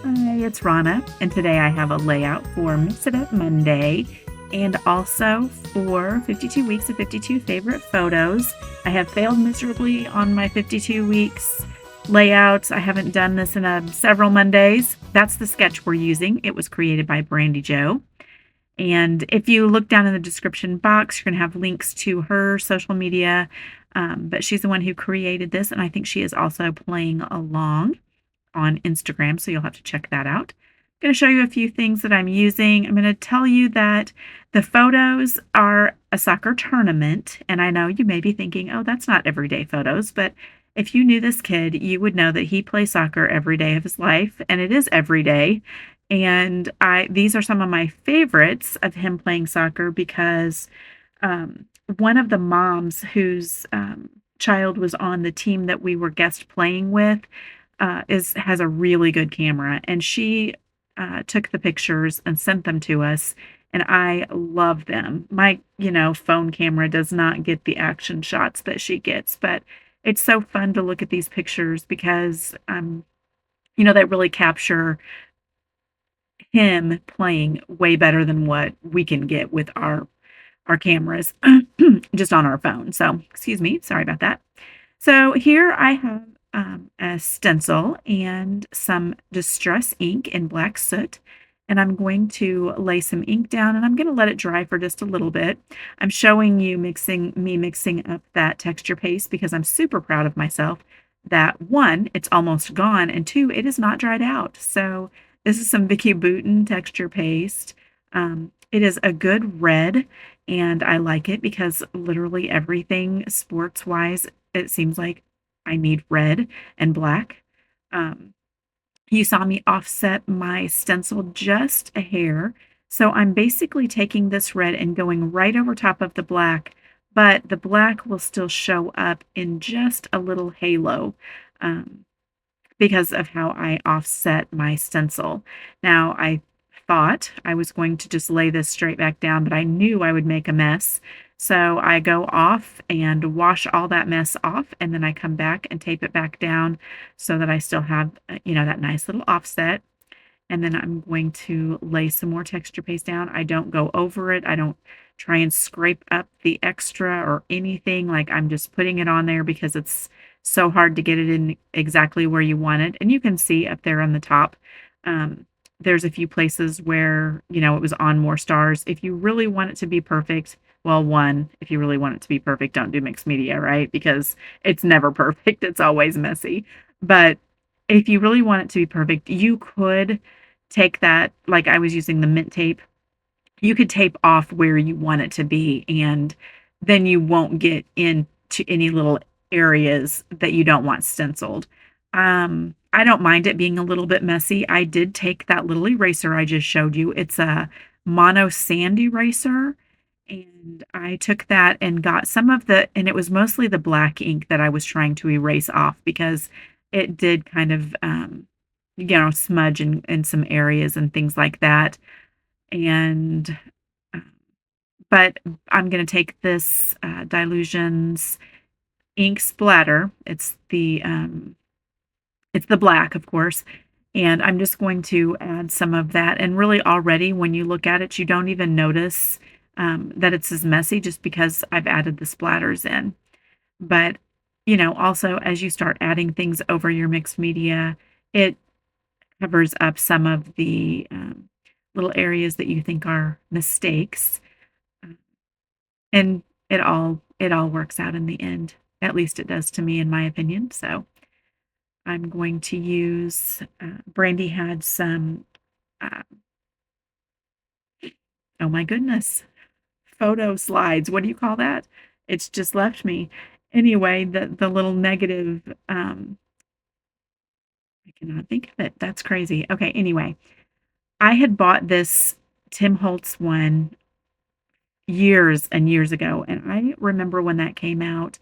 Hi, it's Rana, and today I have a layout for Mix It Up Monday and also for 52 weeks of 52 favorite photos. I have failed miserably on my 52 weeks layouts. I haven't done this in several Mondays. That's the sketch we're using. It was created by Brandy Joe. And if you look down in the description box, you're going to have links to her social media. But she's the one who created this, and I think she is also playing along on Instagram, so you'll have to check that out. I'm going to show you a few things that I'm using. I'm going to tell you that the photos are a soccer tournament, and I know you may be thinking, oh, that's not everyday photos, but if you knew this kid, you would know that he plays soccer every day of his life, and it is every day. And these are some of my favorites of him playing soccer because um, one of the moms whose child was on the team that we were guest playing with is has a really good camera, and she took the pictures and sent them to us, and I love them. My, phone camera does not get the action shots that she gets, but it's so fun to look at these pictures because they really capture him playing way better than what we can get with our cameras just on our phone. So, excuse me, sorry about that. So here I have a stencil and some distress ink in black soot. And I'm going to lay some ink down and I'm going to let it dry for just a little bit. I'm showing you mixing up that texture paste because I'm super proud of myself that one, it's almost gone, and two, it is not dried out. So this is some Vicky Bouton texture paste. It is a good red, and I like it because literally everything sports wise, it seems like I need red and black. Um, you saw me offset my stencil just a hair. So I'm basically taking this red and going right over top of the black, but the black will still show up in just a little halo. Um, because of how I offset my stencil. Now, I thought I was going to just lay this straight back down, but I knew I would make a mess. So I go off and wash all that mess off, and then I come back and tape it back down so that I still have, that nice little offset. And then I'm going to lay some more texture paste down. I don't go over it. I don't try and scrape up the extra or anything. Like, I'm just putting it on there because it's so hard to get it in exactly where you want it. And you can see up there on the top, um, there's a few places where, it was on more stars. If you really want it to be perfect, well, one, if you really want it to be perfect, don't do mixed media, right? Because it's never perfect. It's always messy. But if you really want it to be perfect, you could take that, like I was using the mint tape, you could tape off where you want it to be, and then you won't get into any little areas that you don't want stenciled. I don't mind it being a little bit messy. I did take that little eraser I just showed you. It's a mono sand eraser. And I took that and got and it was mostly the black ink that I was trying to erase off because it did kind of, smudge in some areas and things like that. And, uh, but I'm going to take this Dilutions ink splatter. It's the black, of course. And I'm just going to add some of that. And really already when you look at it, you don't even notice that it's as messy just because I've added the splatters in. But, also as you start adding things over your mixed media, it covers up some of the little areas that you think are mistakes, uh, and it all works out in the end. At least it does to me, in my opinion. So I'm going to use. Brandy had some. Uh, oh my goodness, photo slides. What do you call that? It's just left me. Anyway, the little negative. I cannot think of it. That's crazy. Okay. Anyway, I had bought this Tim Holtz one years and years ago, and I remember when that came out,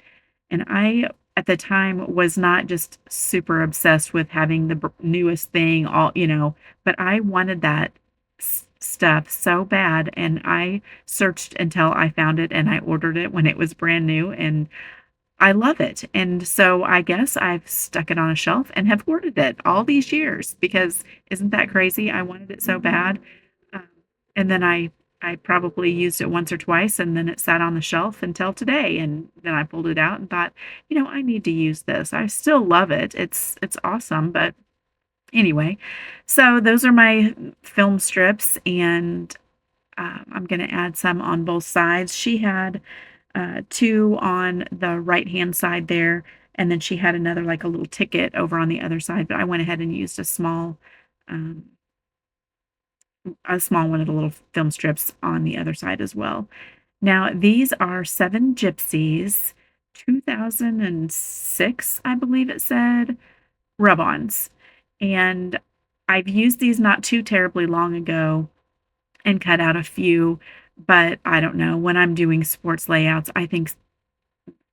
and I, at the time, was not just super obsessed with having the newest thing, but I wanted that stuff so bad, and I searched until I found it, and I ordered it when it was brand new, and I love it, and so I guess I've stuck it on a shelf and have hoarded it all these years because isn't that crazy? I wanted it so bad, um, and then I probably used it once or twice, and then it sat on the shelf until today, and then I pulled it out and thought, I need to use this." I still love it. It's awesome, but anyway, so those are my film strips, and, I'm gonna add some on both sides. She had 2 on the right-hand side there, and then she had another, like, a little ticket over on the other side, but I went ahead and used um, a small one of the little film strips on the other side as well. Now, these are 7 Gypsies, 2006, I believe it said, rub-ons, and I've used these not too terribly long ago and cut out a few, but I don't know, when I'm doing sports layouts, I think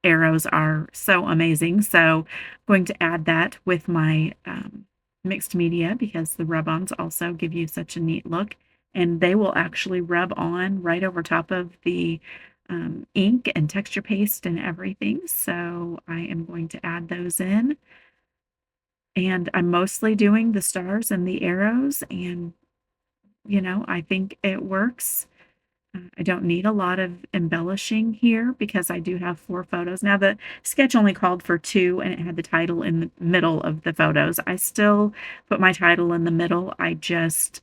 arrows are so amazing. So I'm going to add that with my mixed media because the rub-ons also give you such a neat look. And they will actually rub on right over top of the ink and texture paste and everything. So I am going to add those in. And I'm mostly doing the stars and the arrows. And, I think it works. I don't need a lot of embellishing here because I do have 4 photos. Now, the sketch only called for 2, and it had the title in the middle of the photos. I still put my title in the middle. I just,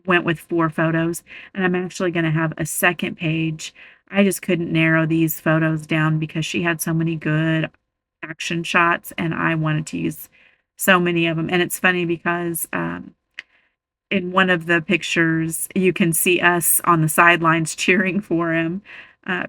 went with 4 photos, and I'm actually gonna have a second page. I just couldn't narrow these photos down because she had so many good action shots, and I wanted to use so many of them. And it's funny because, in one of the pictures, you can see us on the sidelines cheering for him,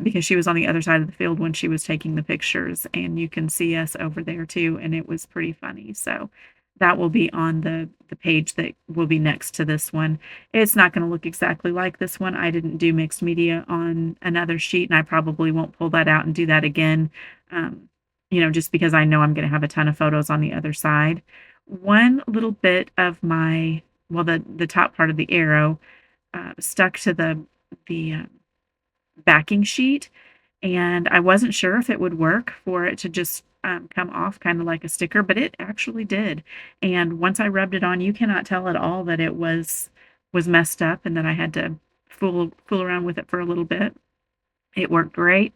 because she was on the other side of the field when she was taking the pictures, and you can see us over there too, and it was pretty funny. So that will be on the page that will be next to this one. It's not gonna look exactly like this one. I didn't do mixed media on another sheet, and I probably won't pull that out and do that again, um, just because I know I'm gonna have a ton of photos on the other side. One little bit of my well, the top part of the arrow, stuck to the backing sheet, and I wasn't sure if it would work for it to just, come off kinda like a sticker, but it actually did, and once I rubbed it on, you cannot tell at all that it was messed up and that I had to fool around with it for a little bit. It worked great,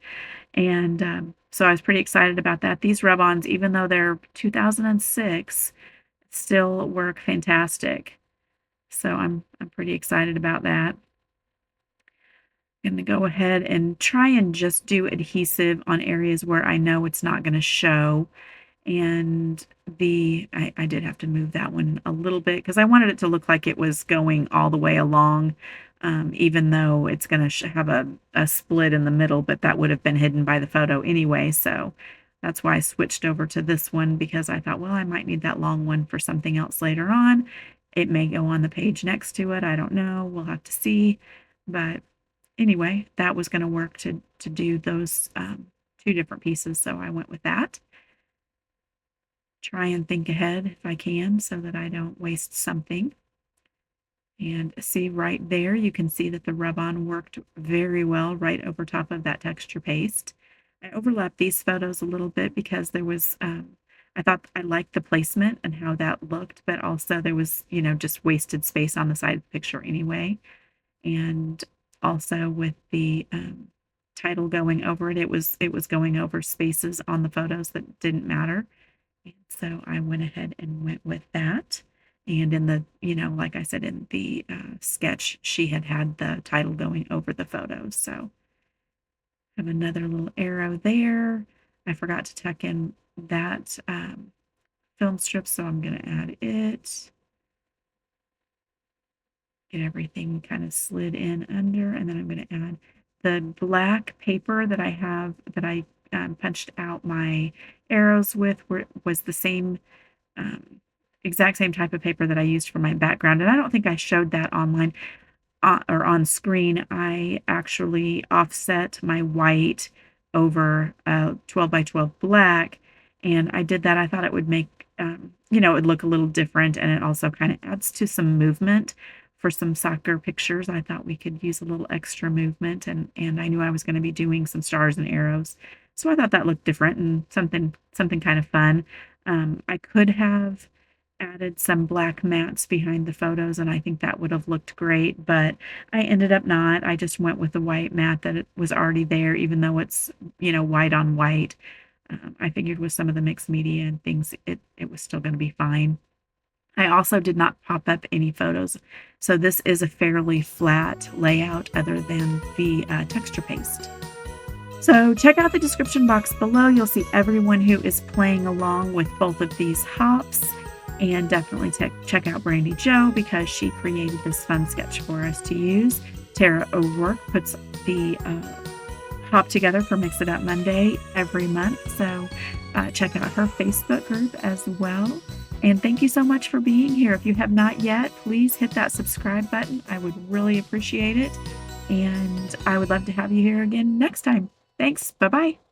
and, so I was pretty excited about that. These rub-ons, even though they're 2006, still work fantastic. So I'm pretty excited about that. Gonna go ahead and try and just do adhesive on areas where I know it's not gonna show. And I did have to move that one a little bit because I wanted it to look like it was going all the way along, even though it's gonna have a split in the middle, but that would have been hidden by the photo anyway. So that's why I switched over to this one because I thought, well, I might need that long one for something else later on. It may go on the page next to it. I don't know. We'll have to see. But anyway, that was going to work to do those 2 different pieces. So I went with that. Try and think ahead if I can so that I don't waste something. And see right there, you can see that the rub-on worked very well right over top of that texture paste. I overlapped these photos a little bit because there was, I thought I liked the placement and how that looked, but also there was, just wasted space on the side of the picture anyway. And also with the title going over it, it was going over spaces on the photos that didn't matter. And so I went ahead and went with that. And in the, like I said, in the sketch, she had the title going over the photos. So have another little arrow there. I forgot to tuck in that film strip, so I'm going to add it. Get everything kind of slid in under, and then I'm going to add the black paper that I have that I punched out my arrows with was the same exact same type of paper that I used for my background, and I don't think I showed that online or on screen. I actually offset my white over 12 by 12 black, and I did that. I thought it would make it would look a little different, and it also kind of adds to some movement for some soccer pictures. I thought we could use a little extra movement, and I knew I was going to be doing some stars and arrows, So I thought that looked different and something kind of fun. I could have added some black mats behind the photos, and I think that would have looked great, but I ended up not. I just went with the white mat that it was already there, even though it's, white on white. I figured with some of the mixed media and things, it was still going to be fine. I also did not pop up any photos, so this is a fairly flat layout other than the texture paste. So check out the description box below. You'll see everyone who is playing along with both of these hops. And definitely check out Brandy Jo because she created this fun sketch for us to use. Tara O'Rourke puts the hop together for Mix It Up Monday every month. So check out her Facebook group as well. And thank you so much for being here. If you have not yet, please hit that subscribe button. I would really appreciate it. And I would love to have you here again next time. Thanks. Bye-bye.